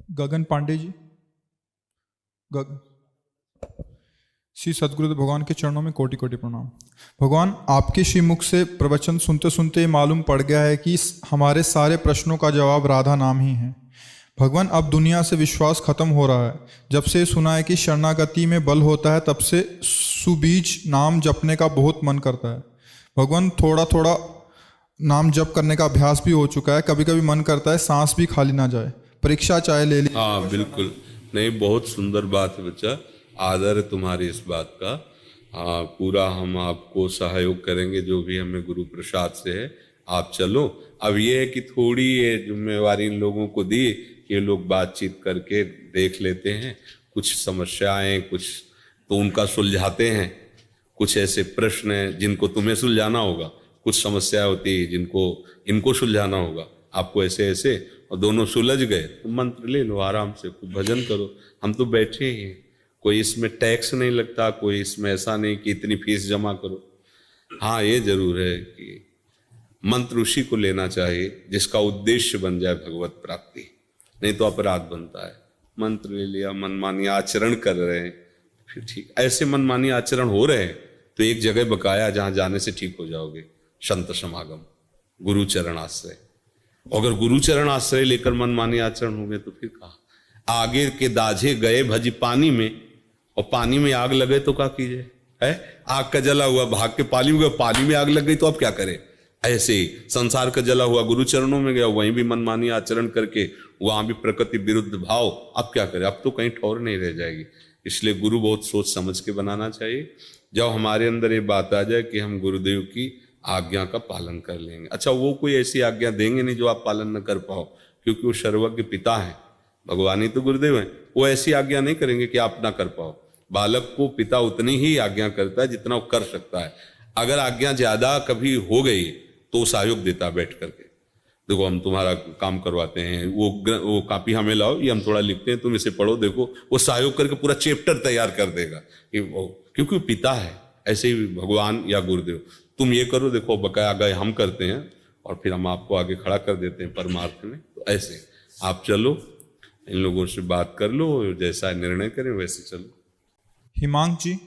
गगन पांडे जी। गगन। श्री सद्गुरुदेव भगवान के चरणों में कोटि कोटि प्रणाम। भगवान, आपके श्रीमुख से प्रवचन सुनते सुनते ये मालूम पड़ गया है कि हमारे सारे प्रश्नों का जवाब राधा नाम ही है। भगवान, अब दुनिया से विश्वास खत्म हो रहा है। जब से सुना है कि शरणागति में बल होता है, तब से सुबीज नाम जपने का बहुत मन करता है। भगवान, थोड़ा थोड़ा नाम जप करने का अभ्यास भी हो चुका है। कभी कभी मन करता है सांस भी खाली ना जाए। परीक्षा चाहे ले ली। हाँ बिल्कुल, नहीं बहुत सुंदर बात है बच्चा, आदर है तुम्हारी इस बात का। हाँ, पूरा हम आपको सहयोग करेंगे जो भी हमें गुरु प्रसाद से है। आप चलो। अब ये है कि थोड़ी ये जिम्मेवारी इन लोगों को दी कि ये लोग बातचीत करके देख लेते हैं, कुछ समस्याएं कुछ तो उनका सुलझाते हैं, कुछ ऐसे प्रश्न हैं जिनको तुम्हें सुलझाना होगा, कुछ समस्या होती है जिनको इनको सुलझाना होगा, आपको ऐसे ऐसे, और दोनों सुलझ गए तो मंत्र ले लो आराम से, कुछ भजन करो। हम तो बैठे ही हैं, कोई इसमें टैक्स नहीं लगता, कोई इसमें ऐसा नहीं कि इतनी फीस जमा करो। हाँ ये जरूर है कि मंत्र उसी को लेना चाहिए जिसका उद्देश्य बन जाए भगवत प्राप्ति, नहीं तो अपराध बनता है। मंत्र ले लिया, मनमानी आचरण कर रहे हैं, फिर ठीक ऐसे मनमानी आचरण हो रहे हैं तो एक जगह बकाया जहां जाने से ठीक हो जाओगे, संत समागम, गुरु चरण आश्रय। अगर गुरु चरण आश्रय लेकर मनमानी आचरण हो गए तो फिर कहा आगे के दाझे गए भजी पानी में, और पानी में आग लगे तो क्या कीजिए, है आग का जला हुआ भाग के पानी में गया, पानी में आग लग गई तो अब क्या करे। ऐसे ही संसार का जला हुआ गुरु चरणों में गया, वहीं भी मनमानी आचरण करके वहां भी प्रकृति विरुद्ध भाव, अब क्या करे, अब तो कहीं ठौर नहीं रह जाएगी। इसलिए गुरु बहुत सोच समझ के बनाना चाहिए। जब हमारे अंदर ये बात आ जाए कि हम गुरुदेव की आज्ञा का पालन कर लेंगे, अच्छा वो कोई ऐसी आज्ञा देंगे नहीं जो आप पालन न कर पाओ, क्योंकि वो सर्वज्ञ पिता हैं, भगवान ही तो गुरुदेव हैं। वो ऐसी आज्ञा नहीं करेंगे कि आप ना कर पाओ। बालक को पिता उतनी ही आज्ञा करता है जितना वो कर सकता है। अगर आज्ञा ज्यादा कभी हो गई तो सहयोग देता है बैठ करके, देखो हम तुम्हारा काम करवाते हैं, वो कापी हमें लाओ, ये हम थोड़ा लिखते हैं, तुम इसे पढ़ो, देखो वो सहयोग करके पूरा चैप्टर तैयार कर देगा कि वो, क्योंकि वो पिता है। ऐसे ही भगवान या गुरुदेव, तुम ये करो, देखो बकाया गए हम करते हैं और फिर हम आपको आगे खड़ा कर देते हैं परमार्थ में। तो ऐसे आप चलो, इन लोगों से बात कर लो, जैसा निर्णय करें वैसे चलो। हिमांक जी।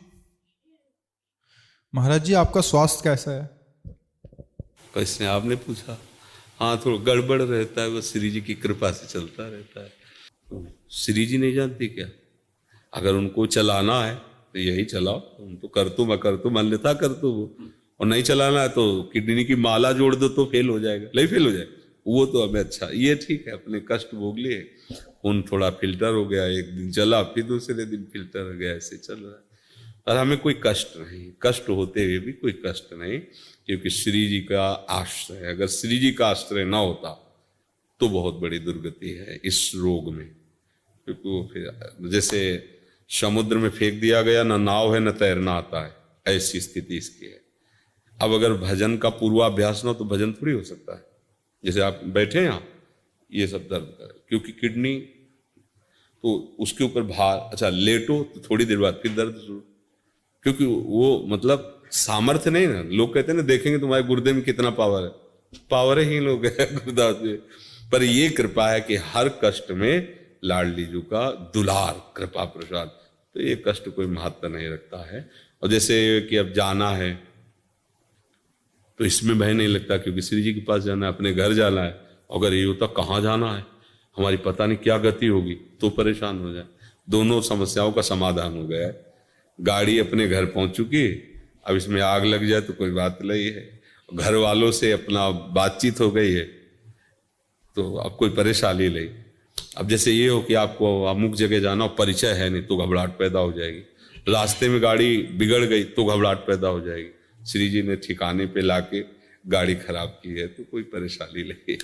महाराज जी, आपका स्वास्थ्य कैसा है? कैसे आपने पूछा? हाँ थोड़ा गड़बड़ रहता है, बस श्री जी की कृपा से चलता रहता है। तो श्री जी नहीं जानती क्या, अगर उनको चलाना है तो यही चलाओ, तुम तो कर तुम अकर तुम अन्यथा कर तुम, और नहीं चलाना है तो किडनी की माला जोड़ दो तो फेल हो जाएगा, नहीं फेल हो जाएगा वो तो हमें। अच्छा ये ठीक है, अपने कष्ट भोग लिए, खून थोड़ा फिल्टर हो गया, एक दिन चला फिर दूसरे दिन फिल्टर हो गया, ऐसे चल रहा है। और हमें कोई कष्ट नहीं, कष्ट होते हुए भी कोई कष्ट नहीं, क्योंकि श्री जी का आश्रय, अगर श्री जी का आश्रय ना होता तो बहुत बड़ी दुर्गति है इस रोग में। क्योंकि वो फिर जैसे समुद्र में फेंक दिया गया, ना नाव है ना तैरना आता है, ऐसी स्थिति इसकी है। अब अगर भजन का पूर्वाभ्यास ना हो तो भजन थोड़ी हो सकता है। जैसे आप बैठे यहाँ, ये सब दर्द कर, क्योंकि किडनी तो उसके ऊपर भार, अच्छा लेटो तो थोड़ी देर बाद फिर दर्द शुरू, क्योंकि वो मतलब सामर्थ्य नहीं ना। लोग कहते हैं ना, देखेंगे तुम्हारे गुर्दे में कितना पावर है, पावर ही लोग है गुरुदास में। पर ये कृपा है कि हर कष्ट में लाडली जी का दुलार कृपा प्रसाद, तो ये कष्ट कोई महत्व नहीं रखता है। और जैसे कि अब जाना है तो इसमें भय नहीं लगता, क्योंकि श्री जी के पास जाना है, अपने घर जाना है। अगर ये होता कहाँ जाना है, हमारी पता नहीं क्या गति होगी, तो परेशान हो जाए। दोनों समस्याओं का समाधान हो गया है। गाड़ी अपने घर पहुंच चुकी, अब इसमें आग लग जाए तो कोई बात नहीं है। घर वालों से अपना बातचीत हो गई है तो अब कोई परेशानी नहीं। अब जैसे ये हो कि आपको अमुक जगह जाना, परिचय है नहीं तो घबराहट पैदा हो जाएगी, रास्ते में गाड़ी बिगड़ गई तो घबराहट पैदा हो जाएगी। श्री जी ने ठिकाने पे लाके गाड़ी खराब की है तो कोई परेशानी नहीं।